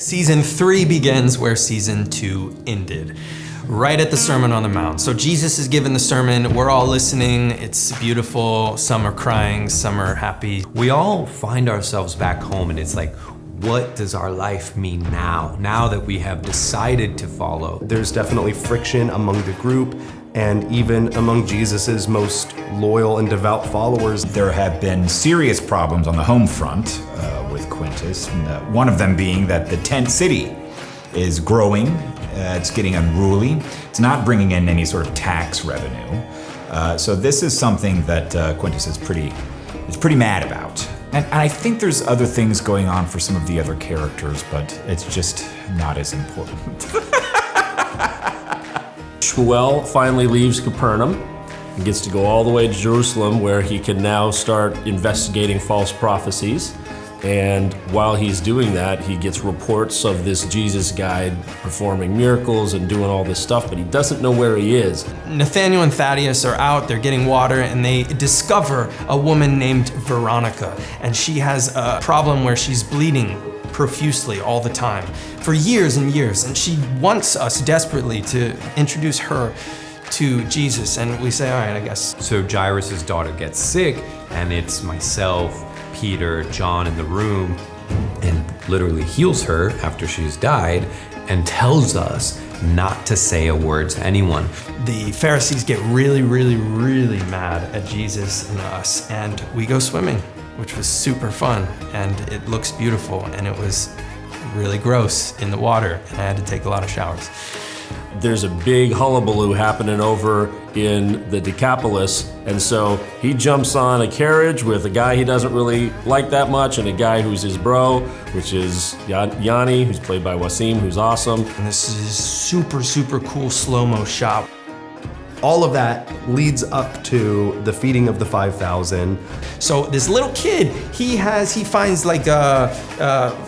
Season 3 begins where season 2 ended, right at the Sermon on the Mount. So Jesus is giving the sermon, we're all listening, it's beautiful, some are crying, some are happy. We all find ourselves back home and it's like, what does our life mean now that we have decided to follow? There's definitely friction among the group and even among Jesus's most loyal and devout followers. There have been serious problems on the home front with Quintus, and, one of them being that the tent city is growing, it's getting unruly, it's not bringing in any sort of tax revenue. So this is something that Quintus is pretty mad about. And I think there's other things going on for some of the other characters, but it's just not as important. Shmuel finally leaves Capernaum and gets to go all the way to Jerusalem, where he can now start investigating false prophecies. And while he's doing that, he gets reports of this Jesus guy performing miracles and doing all this stuff, but he doesn't know where he is. Nathaniel and Thaddeus are out, they're getting water, and they discover a woman named Veronica. And she has a problem where she's bleeding profusely all the time for years and years. And she wants us desperately to introduce her to Jesus. And we say, all right, I guess. So Jairus' daughter gets sick, and it's myself, Peter, John in the room, and literally heals her after she's died and tells us not to say a word to anyone. The Pharisees get really, really, really mad at Jesus and us, and we go swimming, which was super fun, and it looks beautiful, and it was really gross in the water, and I had to take a lot of showers. There's a big hullabaloo happening over in the Decapolis, and so he jumps on a carriage with a guy he doesn't really like that much and a guy who's his bro, which is Yanni, who's played by Wasim, who's awesome. And this is super, super cool slow-mo shot. All of that leads up to the feeding of the 5,000. So this little kid, he finds like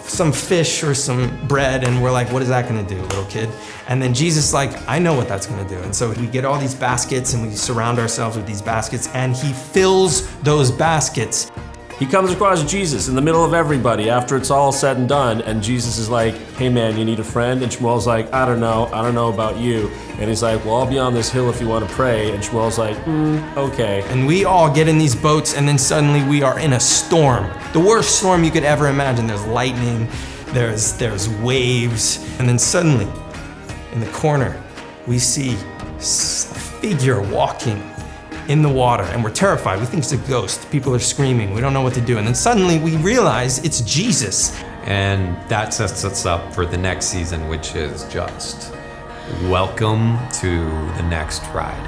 some fish or some bread, and we're like, what is that gonna do, little kid? And then Jesus is like, I know what that's gonna do. And so we get all these baskets and we surround ourselves with these baskets, and he fills those baskets. He comes across Jesus in the middle of everybody after it's all said and done, and Jesus is like, hey man, you need a friend? And Shmuel's like, I don't know about you. And he's like, well, I'll be on this hill if you want to pray. And Shmuel's like, okay. And we all get in these boats, and then suddenly we are in a storm. The worst storm you could ever imagine. There's lightning, there's waves, and then suddenly, in the corner, we see a figure walking in the water, and we're terrified. We think it's a ghost. People are screaming. We don't know what to do. And then suddenly we realize it's Jesus. And that sets us up for the next season, which is just welcome to the next ride.